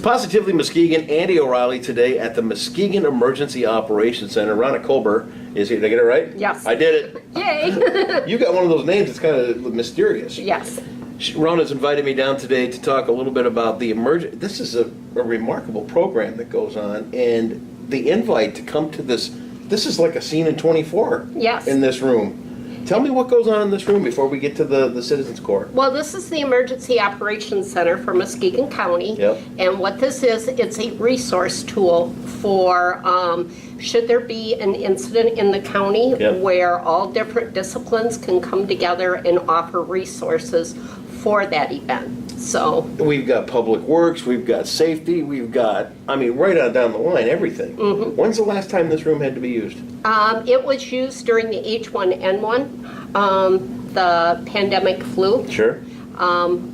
Positively Muskegon, Andy O'Reilly today at the Muskegon Emergency Operations Center. Rhona Colbert is here. Did I get it right? Yes. I did it. Yay! You got one of those names that's kind of mysterious. Yes. Rhona's invited me down today to talk a little bit about the This is a remarkable program that goes on, and the invite to come to this is like a scene in 24. Yes. In this room. Tell me what goes on in this room before we get to the Citizens Corps. Well, this is the Emergency Operations Center for Muskegon County. Yep. And what this is, it's a resource tool for should there be an incident in the county Yep. where all different disciplines can come together and offer resources for that event. So We've got public works, we've got safety, we've got, right on down the line, everything. Mm-hmm. When's the last time this room had to be used? it was used during the H1N1, the pandemic flu. Sure.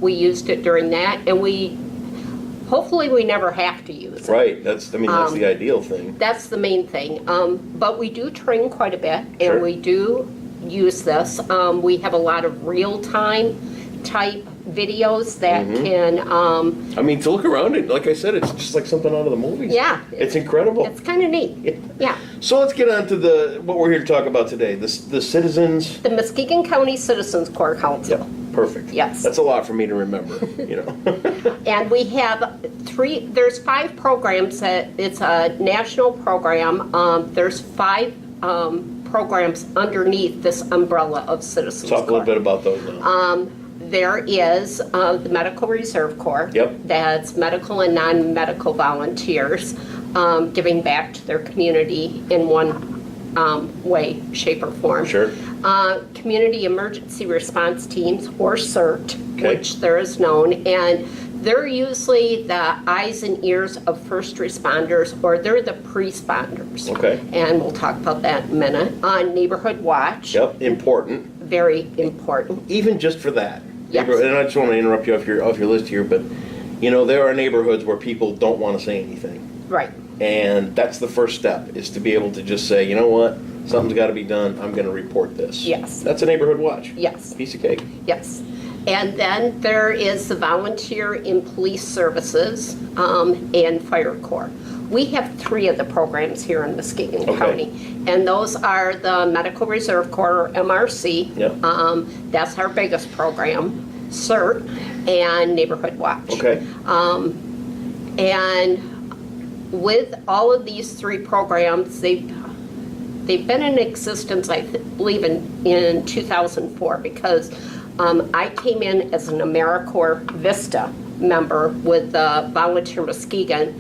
We used it during that, and hopefully we never have to use it. Right, that's the ideal thing. That's the main thing. But we do train quite a bit, and Sure. we do use this. We have a lot of real-time type videos that can, To look around it, like I said, it's just like something out of the movies. yeah. It's incredible. It's kind of neat. Yeah. So let's get on to what we're here to talk about today, the citizens. The Muskegon County Citizens Corps Council. Yeah, perfect. Yes. That's a lot for me to remember, And we have there's 5 programs it's a national program. There's 5 programs underneath this umbrella of Citizens Talk a Corps. little bit about those now. There is the Medical Reserve Corps. Yep. That's medical and non-medical volunteers giving back to their community in one way, shape, or form. Sure. Community Emergency Response Teams, or CERT, Okay. which there is known, and they're usually the eyes and ears of first responders, or they're the pre-sponders. Okay. And we'll talk about that in a minute. Neighborhood Watch. Yep, important. Very important. Even just for that. Yes. And I just want to interrupt you off your list here, but there are neighborhoods where people don't want to say anything. Right. And that's the first step, is to be able to just say, you know what, something's got to be done, I'm going to report this. Yes. That's a neighborhood watch. Yes. Piece of cake. Yes. And then there is the Volunteer in Police Services and Fire Corps. We have 3 of the programs here in Muskegon Okay. County. And those are the Medical Reserve Corps, or MRC. Yep. That's our biggest program, CERT, and Neighborhood Watch. Okay. And with all of these 3 programs, they've been in existence, I believe, in 2004, because I came in as an AmeriCorps Vista member with Volunteer Muskegon,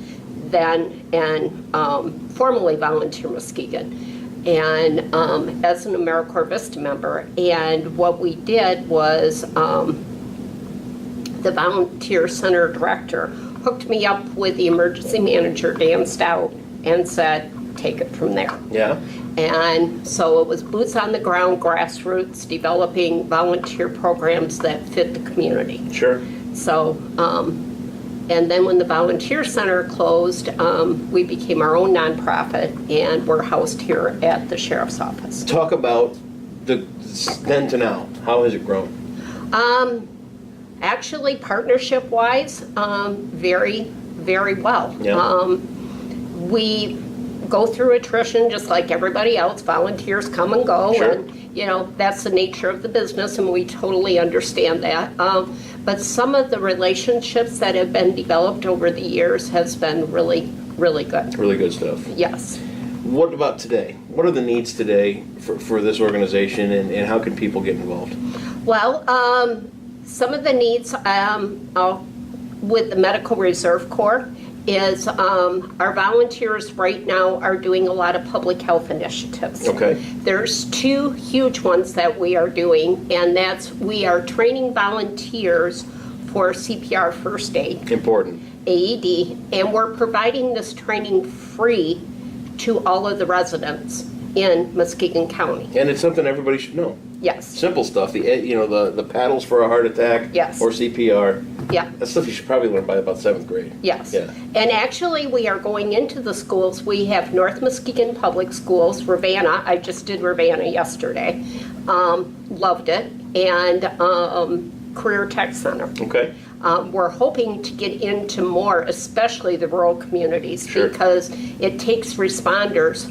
then, and formerly Volunteer Muskegon, and as an AmeriCorps Vista member. And what we did was the Volunteer Center director hooked me up with the emergency manager, Dan Stout, and said, take it from there. Yeah. And so it was boots on the ground, grassroots, developing volunteer programs that fit the community. Sure. So, and then when the Volunteer Center closed, we became our own nonprofit, and we're housed here at the Sheriff's Office. Talk about then to now. How has it grown? Actually, partnership-wise, very, very well. Yeah. We go through attrition just like everybody else. Volunteers come and go. Sure. And, that's the nature of the business, and we totally understand that. But some of the relationships that have been developed over the years has been really, really good. Really good stuff. Yes. What about today? What are the needs today for this organization, and how can people get involved? Well, some of the needs with the Medical Reserve Corps is our volunteers right now are doing a lot of public health initiatives. Okay. There's 2 huge ones that we are doing, and we are training volunteers for CPR First Aid, Important. AED, and we're providing this training free to all of the residents in Muskegon County. And it's something everybody should know. Yes. Simple stuff. The paddles for a heart attack. Yes. Or CPR. Yeah. That's stuff you should probably learn by about 7th grade. Yes. Yeah. And actually, we are going into the schools. We have North Muskegon Public Schools, Ravenna. I just did Ravenna yesterday. Loved it. And Career Tech Center. Okay. We're hoping to get into more, especially the rural communities, Sure. because it takes responders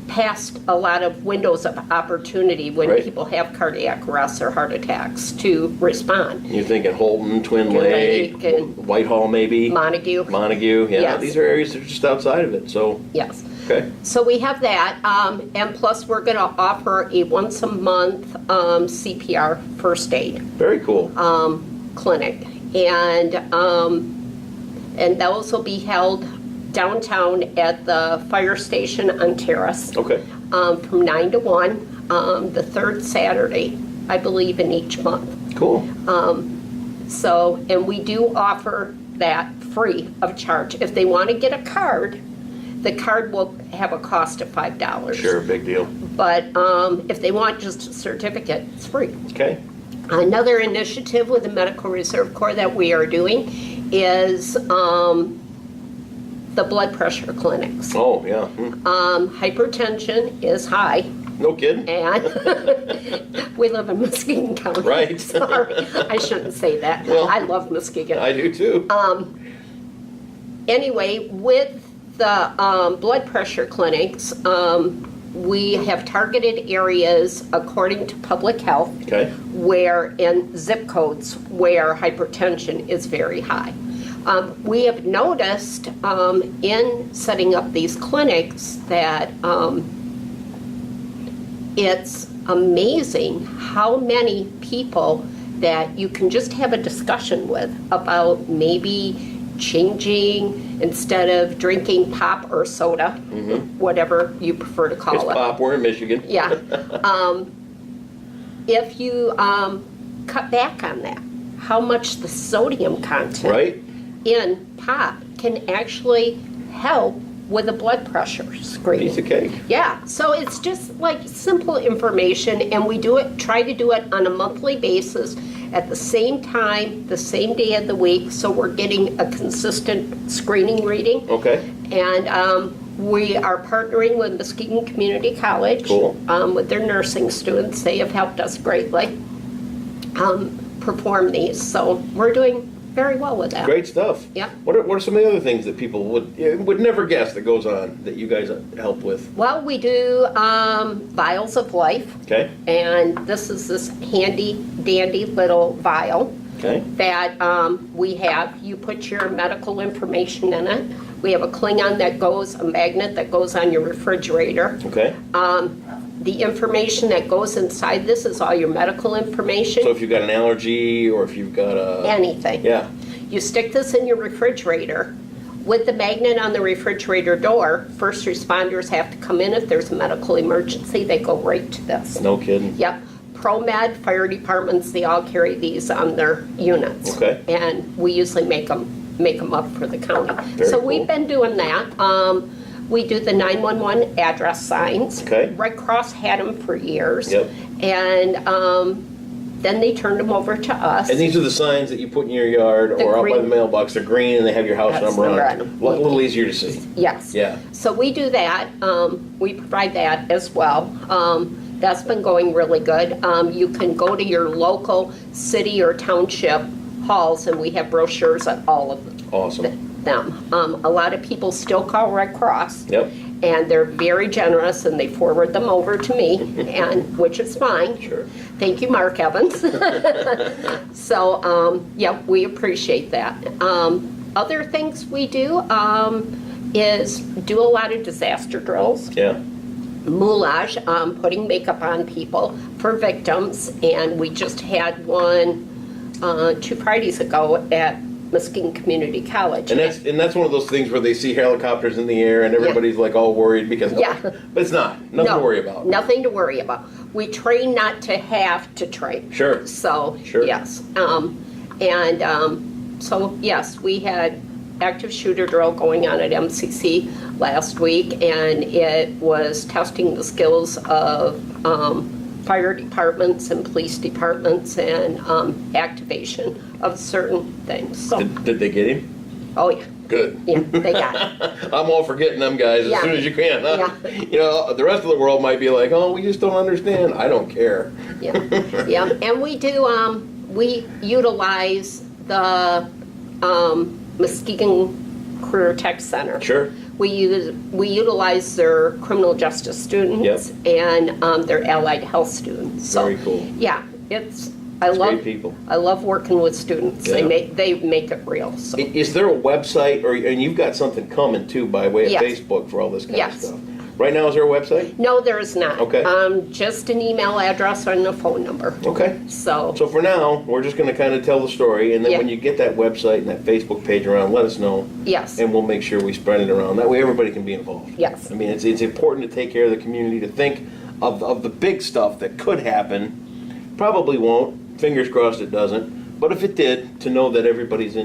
past a lot of windows of opportunity when Right. people have cardiac arrests or heart attacks to respond. You're thinking Holton, Twin Lake, Lake, and Whitehall maybe? Montague. Montague, yeah. Yes. These are areas that are just outside of it, so, Yes. okay. So we have that, and plus we're going to offer a once a month CPR First Aid Very cool. clinic, and those will be held downtown at the fire station on Terrace Okay, from 9 to 1, the third Saturday, I believe, in each month. cool. So, and we do offer that free of charge. If they want to get a card, the card will have a cost of $5. Sure, big deal. But if they want just a certificate, it's free. Okay, Another initiative with the Medical Reserve Corps that we are doing is the blood pressure clinics. oh, yeah. Hypertension is high, No kidding. and we live in Muskegon County. Right. Sorry, I shouldn't say that. Well, I love Muskegon. I do too. Anyway, with the blood pressure clinics, we have targeted areas according to public health Okay, where, in zip codes where hypertension is very high. We have noticed in setting up these clinics that it's amazing how many people that you can just have a discussion with about maybe changing, instead of drinking pop or soda, whatever you prefer to call it's it. pop, we're in Michigan. Yeah. If you cut back on that, how much the sodium content Right? in pop can actually help with a blood pressure screening. Piece of cake. Yeah, so it's just like simple information, and we try to do it on a monthly basis at the same time, the same day of the week, so we're getting a consistent screening reading. Okay, And we are partnering with Muskegon Community College Cool. with their nursing students. They have helped us greatly perform these, so we're doing very well with that. great stuff. Yeah. What are some of the other things that people would never guess that goes on that you guys help with? Well, we do Vials of Life, Okay, and this is this handy dandy little vial okay, that we have. You put your medical information in it. We have a Klingon that goes, a magnet that goes on your refrigerator. okay. The information that goes inside this is all your medical information. So if you've got an allergy or if you've got a... Anything. Yeah, You stick this in your refrigerator. With the magnet on the refrigerator door, first responders have to come in. If there's a medical emergency, they go right to this. no kidding. Yep. ProMed, fire departments, they all carry these on their units. Okay. And we usually make them up for the county. Very So cool. we've been doing that. We do the 911 address signs. Okay. Red Cross had them for years. Yep. And then they turned them over to us. And these are the signs that you put in your yard The or out by green- the mailbox. They're green and they have your house House number on number it. on them. A little easier to see. Yes. Yeah. So we do that. We provide that as well. That's been going really good. You can go to your local city or township halls, and we have brochures on all of Awesome. them. A lot of people still call Red Cross. Yep. And they're very generous, and they forward them over to me, and which is fine. Sure. Thank you, Mark Evans. So, yeah, we appreciate that. Other things we do is do a lot of disaster drills, Yeah. moulage, putting makeup on people for victims, and we just had one 2 Fridays ago at Muskegon Community College. And that's one of those things where they see helicopters in the air and everybody's like all worried because Yeah. but it's not. Nothing to worry about. Nothing to worry about. We train not to have to train. Sure. So, Sure. yes. So, yes, we had active shooter drill going on at MCC last week, and it was testing the skills of fire departments and police departments and activation of certain things. So, Did they get him? oh yeah, Good. yeah, they got it. I'm all for getting them guys as Yeah. soon as you can. Huh? Yeah. You know, the rest of the world might be like, oh, we just don't understand. I don't care. Yeah, yeah, and we do, we utilize the Muskegon Career Tech Center. Sure. We utilize their criminal justice students and their allied health students. So, Very cool. Yeah, I love great people. I love working with students. Yeah. They make it real. So. Is there a website, and you've got something coming too by way of Yes. Facebook for all this kind of Yes. stuff? Right now, is there a website? No, there is not. Okay. Just an email address and a phone number. Okay. So So for now, we're just going to kind of tell the story, and then Yeah. when you get that website and that Facebook page around, let us know, yes, and we'll make sure we spread it around. That way, everybody can be involved. yes, I mean, it's important to take care of the community, to think of the big stuff that could happen. Probably won't. Fingers crossed it doesn't. But if it did, to know that everybody's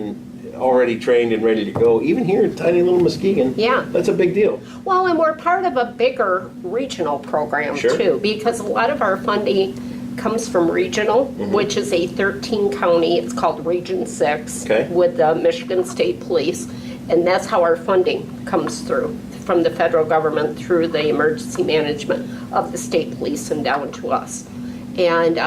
already trained and ready to go, even here in tiny little Muskegon, Yeah. that's a big deal. Well, and we're part of a bigger regional program Sure. too, because a lot of our funding comes from regional, which is a 13 county, it's called Region 6, Okay. with the Michigan State Police, and that's how our funding comes through, from the federal government through the emergency management of the state police and down to us. And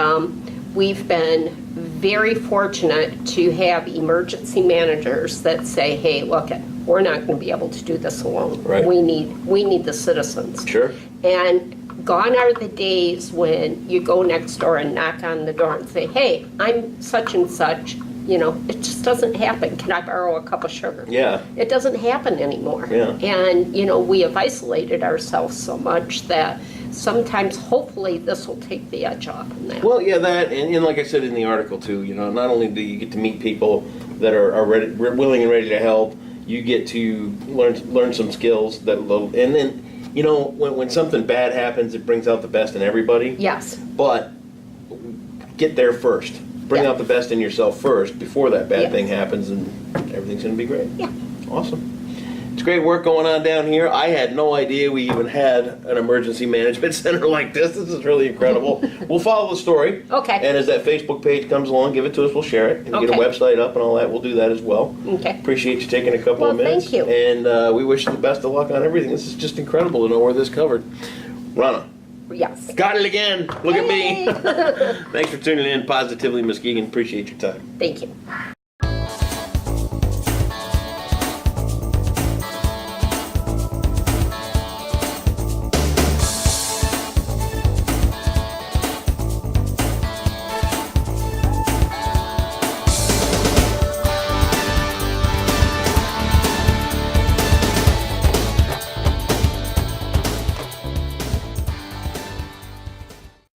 we've been very fortunate to have emergency managers that say, hey, look, we're not going to be able to do this alone. Right. We need the citizens. Sure. And gone are the days when you go next door and knock on the door and say, hey, I'm such and such. You know, it just doesn't happen. Can I borrow a cup of sugar? Yeah. It doesn't happen anymore. Yeah. And, you know, we have isolated ourselves so much that sometimes, hopefully, this will take the edge off on that. Well, yeah, that, and like I said in the article too, you know, not only do you get to meet people that are ready, willing and ready to help, you get to learn some skills that, and then, you know, when something bad happens, it brings out the best in everybody. Yes. But get there first. Bring Yeah. out the best in yourself first before that bad Yes. thing happens, and everything's going to be great. Yeah. Awesome. It's great work going on down here. I had no idea we even had an emergency management center like this. This is really incredible. We'll follow the story. Okay. And as that Facebook page comes along, give it to us. We'll share it. And get a Okay. website up and all that. We'll do that as well. Okay. Appreciate you taking a couple Well, of minutes. thank you. And we wish you the best of luck on everything. This is just incredible to know where this covered. Rhona, Yes. got it again. Look at me. Hey. Thanks for tuning in. Positively Muskegon. Appreciate your time. Thank you.